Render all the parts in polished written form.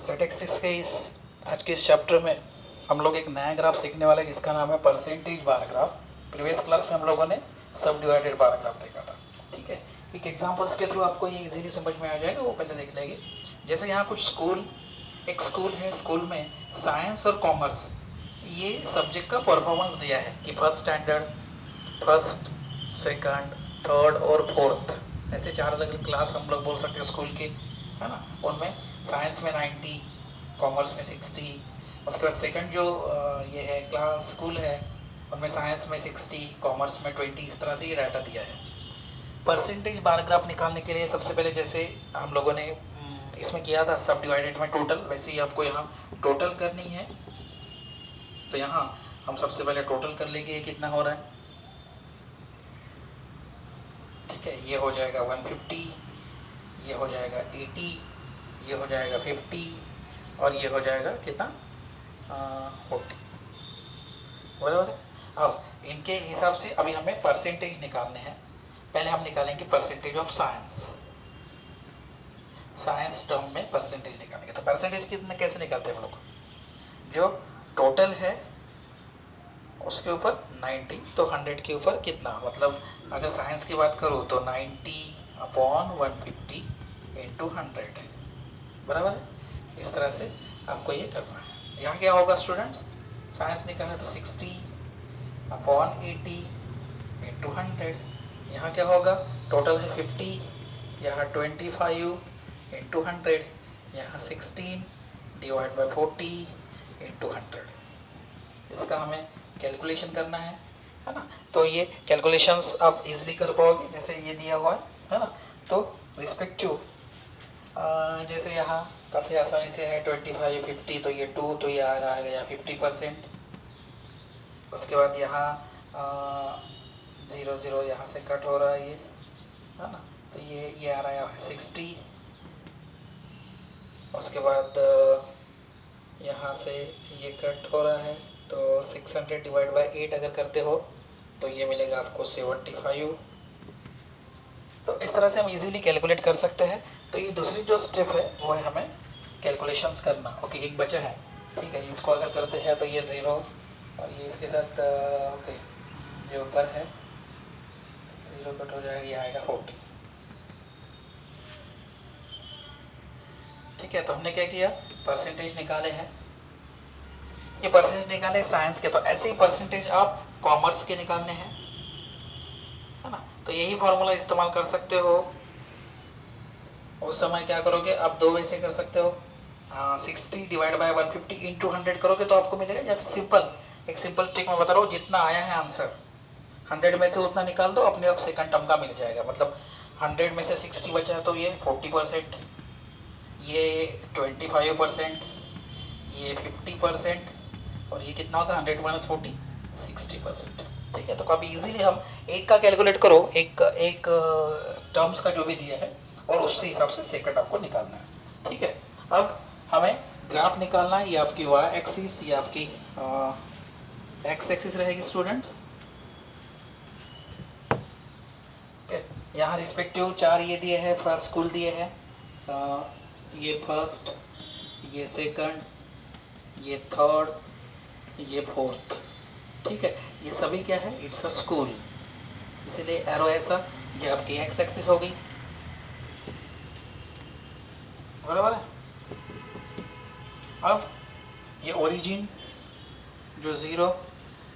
Statistics के आज के इस चैप्टर में हम लोग एक नया ग्राफ सीखने वाले हैं जिसका नाम है percentage bar graph. Previous class में हम लोगों ने सब डिवाइडेड बार ग्राफ देखा था। ठीक है, एक एग्जांपल्स के थ्रू आपको ये इजीली समझ में आ जाएगा, वो पहले देख लेंगे। जैसे यहाँ कुछ एक स्कूल है, स्कूल में साइंस और कॉमर्स ये सब्जेक्ट का परफॉर्मेंस दिया है कि first standard, first, second, third और फोर्थ, ऐसे 4 अलग क्लास हम लोग बोल सकते हैं स्कूल के, है ना। उनमें साइंस में 90, कॉमर्स में 60, उसके बाद सेकंड जो ये है क्लास स्कूल है उनमें साइंस में 60, कॉमर्स में 20, इस तरह से ये डाटा दिया है। परसेंटेज बार ग्राफ निकालने के लिए सबसे पहले जैसे हम लोगों ने इसमें किया था सब डिवाइडेड में टोटल, वैसे ही आपको यहाँ टोटल करनी है। तो यहाँ हम सबसे पहले टोटल कर लेंगे ये कितना हो रहा है। ठीक है, ये हो जाएगा 150, ये हो जाएगा 80, ये हो जाएगा 50 और ये हो जाएगा कितना 40, बराबर है। अब इनके हिसाब से अभी हमें परसेंटेज निकालने हैं। पहले हम निकालेंगे परसेंटेज ऑफ साइंस टर्म में परसेंटेज निकालेंगे। तो परसेंटेज कितने कैसे निकालते हैं हम लोग, जो टोटल है उसके ऊपर 90, तो 100 के ऊपर कितना, मतलब अगर साइंस की बात करूँ तो 90/150 इंटू 100, बराबर है। इस तरह से आपको ये करना है। यहाँ क्या होगा स्टूडेंट्स, साइंस निकालना तो 60/80 इंटू 100। यहाँ क्या होगा, टोटल है 50, यहाँ 25 इंटू 100, यहाँ 16 डिवाइड बाई 40 इंटू 100। इसका हमें कैलकुलेशन करना है ना। तो ये कैलकुलेशंस आप इजीली कर पाओगे, जैसे ये दिया हुआ है ना। तो रिस्पेक्टिव जैसे यहाँ काफ़ी आसानी से है 25, 50, तो ये 2, तो ये आ रहा है यहाँ 50%। उसके बाद यहाँ 0 0 यहाँ से कट हो रहा है ये, है ना। तो ये आ रहा है 60। उसके बाद यहाँ से ये कट हो रहा है, तो 600 डिवाइड बाई 8 अगर करते हो तो ये मिलेगा आपको 75। तो इस तरह से हम इजीली कैलकुलेट कर सकते हैं। तो ये दूसरी जो स्टेप है वो है हमें कैलकुलेशंस करना। ओके, एक बचा है, ठीक है। इसको अगर करते हैं तो ये 0 और ये इसके साथ ओके जो ऊपर है 0 कट हो जाएगा, ये आएगा 40। ठीक है, तो हमने क्या किया, परसेंटेज निकाले हैं। ये परसेंटेज निकाले साइंस के, तो ऐसे ही परसेंटेज आप कॉमर्स के निकालने हैं, है ना। तो यही फॉर्मूला इस्तेमाल कर सकते हो। उस समय क्या करोगे आप, 2 वैसे कर सकते हो, 60 डिवाइड बाय 150 इंटू 100 करोगे तो आपको मिलेगा, या फिर एक सिंपल ट्रिक में बता रहा हूँ, जितना आया है आंसर 100 में से उतना निकाल दो, अपने आप सेकंड टर्म का मिल जाएगा। मतलब 100 में से 60 बचा है तो ये 40%, ये 25%, ये 50% और ये कितना होगा 100 - 40 60%। ठीक है, तो काफ़ी इजीली हम एक का कैलकुलेट करो, एक टर्म्स का जो भी दिया है और उससे हिसाब से सेकंड आपको निकालना है। ठीक है, अब हमें ग्राफ निकालना है। ये आपकी y एक्सिस, ये आपकी x एक्सिस रहेगी स्टूडेंट्स। यहाँ रिस्पेक्टिव 4 ये दिए हैं, फर्स्ट स्कूल दिए हैं, ये फर्स्ट, ये सेकंड, ये थर्ड, ये फोर्थ। ठीक है, ये सभी क्या है, इट्स अ स्कूल, इसीलिए एरो ऐसा। ये आपकी एक्स एक्सिस हो गई, बराबर है। अब ये ओरिजिन जो 0,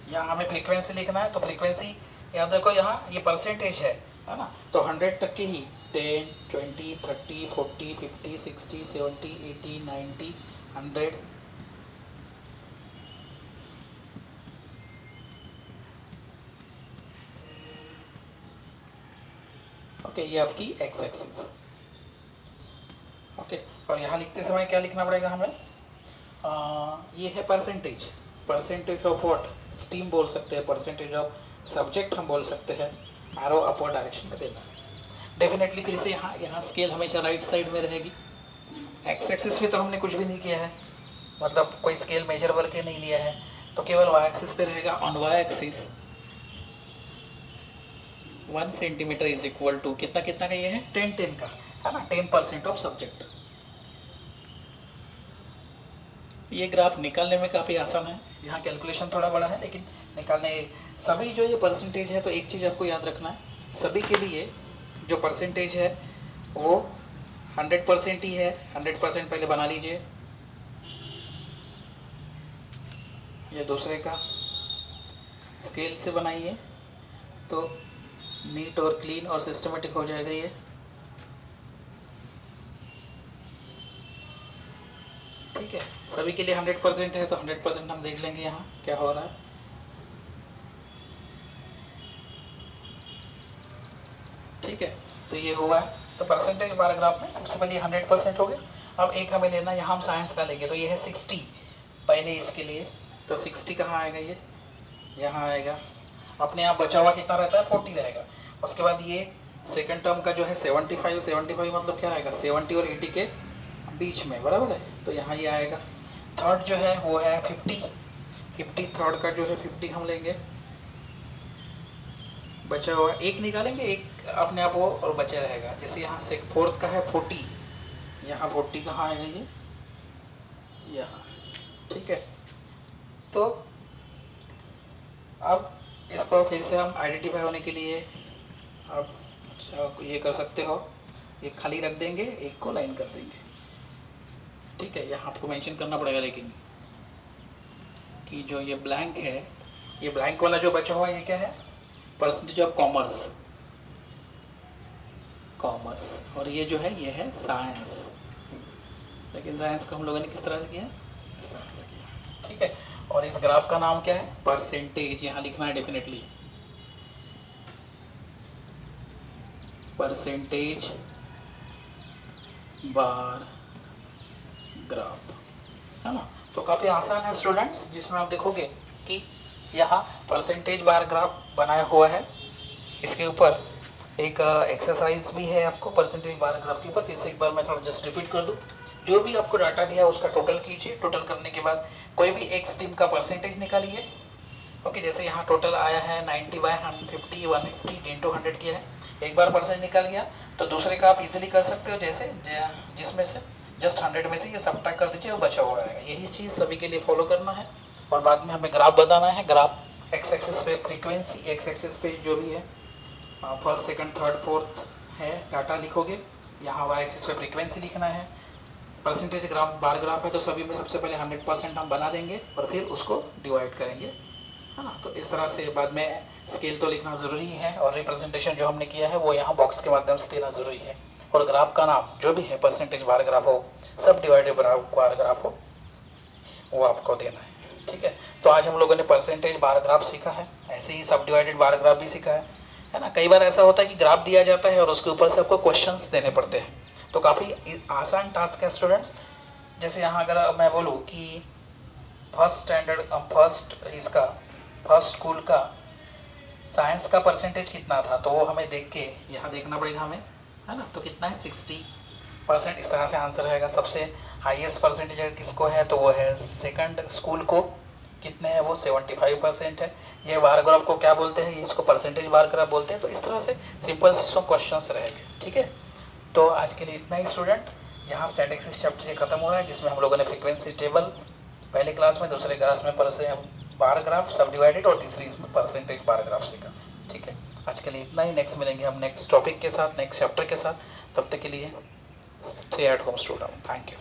यहाँ हमें फ्रीक्वेंसी लिखना है, तो फ्रीक्वेंसी यहाँ देखो, यहाँ ये परसेंटेज है ना। तो 100 तक की ही 10, 20, 30, 40, 50, 60, 70, 80, 90, 100। ओके, ये आपकी एक्स एक्सिस। ओके, और यहाँ लिखते समय क्या लिखना पड़ेगा हमें, ये है परसेंटेज ऑफ व्हाट, स्टीम बोल सकते हैं, परसेंटेज ऑफ सब्जेक्ट हम बोल सकते हैं। एरो अपवर्ड डायरेक्शन में देना है डेफिनेटली। फिर से यहाँ स्केल हमेशा राइट साइड में रहेगी। एक्स एक्सिस में तो हमने कुछ भी नहीं किया है, मतलब कोई स्केल मेजर करके नहीं लिया है, तो केवल वाई एक्सिस पे रहेगा। On Y axis 1 centimetre is equal to कितना का ये है 10 का, है ना, 10% ऑफ सब्जेक्ट। ये ग्राफ निकालने में काफ़ी आसान है, यहाँ कैलकुलेशन थोड़ा बड़ा है लेकिन निकालने सभी जो ये परसेंटेज है, तो एक चीज़ आपको याद रखना है, सभी के लिए जो परसेंटेज है वो 100% ही है। 100% पहले बना लीजिए, ये दूसरे का स्केल से बनाइए तो नीट और क्लीन और सिस्टमेटिक हो जाएगा ये। ठीक है, सभी के लिए 100% है तो 100% हम देख लेंगे यहाँ क्या हो रहा है। ठीक है, तो ये हुआ है। तो परसेंटेज बार ग्राफ में सबसे पहले 100% हो गया। अब एक हमें लेना, यहाँ हम साइंस का लेंगे तो ये है 60 पहले इसके लिए, तो 60 कहाँ आएगा, ये यहाँ आएगा। अपने आप बचा हुआ कितना रहता है, 40 रहेगा। उसके बाद ये सेकंड टर्म का जो है 75, 75 मतलब क्या आएगा, 70 और 80 के बीच में, बराबर है, तो यहाँ ये आएगा। थर्ड जो है वो है 50, 50 थर्ड का जो है 50 हम लेंगे, बचा हुआ एक निकालेंगे, एक अपने आप वो और बचा रहेगा। जैसे यहाँ से फोर्थ का है 40, यहाँ 40 कहाँ आएगा, ये यहाँ। ठीक है, तो अब इसको फिर से हम आइडेंटिफाई होने के लिए अब ये कर सकते हो, एक खाली रख देंगे, एक को लाइन कर देंगे। ठीक है, यहाँ आपको मेंशन करना पड़ेगा लेकिन कि जो ये ब्लैंक है, ये ब्लैंक वाला जो बचा हुआ है ये क्या है, परसेंटेज ऑफ कॉमर्स, कॉमर्स। और ये जो है ये है साइंस, लेकिन साइंस को हम लोगों ने किस तरह से किया, इस तरह से किया। ठीक है, और इस ग्राफ का नाम क्या है, परसेंटेज, यहाँ लिखना है डेफिनेटली, परसेंटेज बार ग्राफ, है ना। तो काफ़ी आसान है स्टूडेंट्स, जिसमें आप देखोगे कि यहाँ परसेंटेज बार ग्राफ बनाया हुआ है, इसके ऊपर एक एक्सरसाइज भी है आपको परसेंटेज बार ग्राफ के ऊपर। फिर से एक बार मैं थोड़ा जस्ट रिपीट कर दूँ, जो भी आपको डाटा दिया उसका टोटल कीजिए, टोटल करने के बाद कोई भी एक स्ट्रीम का परसेंटेज निकालिए। ओके, जैसे यहाँ टोटल आया है 90/150, 150 इंटू 100 किया है, एक बार परसेंट निकल गया तो दूसरे का आप इजीली कर सकते हो, जैसे जिसमें से जस्ट 100 में से ये सबट्रैक्ट कर दीजिए और बचा हुआ रहेगा। यही चीज़ सभी के लिए फॉलो करना है। और बाद में हमें ग्राफ बताना है, ग्राफ एक्स एक्सिस पे फ्रीक्वेंसी, एक्स एक्सिस पे जो भी है फर्स्ट सेकंड थर्ड फोर्थ है डाटा लिखोगे, यहाँ वाई एक्सिस पे फ्रीक्वेंसी लिखना है। परसेंटेज ग्राफ बार ग्राफ है तो सभी में सबसे पहले 100% हम बना देंगे और फिर उसको डिवाइड करेंगे, है ना। तो इस तरह से बाद में स्केल तो लिखना ज़रूरी है और रिप्रेजेंटेशन जो हमने किया है वो यहाँ बॉक्स के माध्यम से देना ज़रूरी है। और ग्राफ का नाम जो भी है, परसेंटेज बार ग्राफ हो, सब डिवाइडेड बार ग्राफ हो, वो आपको देना है। ठीक है, तो आज हम लोगों ने परसेंटेज बार ग्राफ सीखा है, ऐसे ही सब डिवाइडेड बार ग्राफ भी सीखा है ना। कई बार ऐसा होता है कि ग्राफ दिया जाता है और उसके ऊपर से आपको क्वेश्चंस देने पड़ते हैं, तो काफ़ी आसान टास्क है स्टूडेंट्स। जैसे यहाँ अगर मैं बोलूँ कि फर्स्ट स्टैंडर्ड फर्स्ट स्कूल का साइंस का परसेंटेज कितना था, तो वो हमें देख के यहाँ देखना पड़ेगा हमें, है ना। तो कितना है, 60%, इस तरह से आंसर रहेगा। सबसे हाईएस्ट परसेंटेज अगर किसको है तो वो है सेकंड स्कूल को, कितने हैं वो 75% है। ये बार ग्राफ को क्या बोलते हैं, इसको परसेंटेज बार ग्राफ बोलते हैं। तो इस तरह से सिंपल क्वेश्चंस रहेंगे। ठीक है, तो आज के लिए इतना ही स्टूडेंट। यहाँ स्टैटिस्टिक्स चैप्टर ये खत्म हो रहा है, जिसमें हम लोगों ने फ्रीक्वेंसी टेबल पहले क्लास में, दूसरे क्लास में बार ग्राफ सब डिवाइडेड और तीसरी इसमें परसेंटेज बार ग्राफ सीखा। ठीक है, आज के लिए इतना ही। नेक्स्ट मिलेंगे हम नेक्स्ट टॉपिक के साथ, नेक्स्ट चैप्टर के साथ। तब तक के लिए stay at home student, thank you.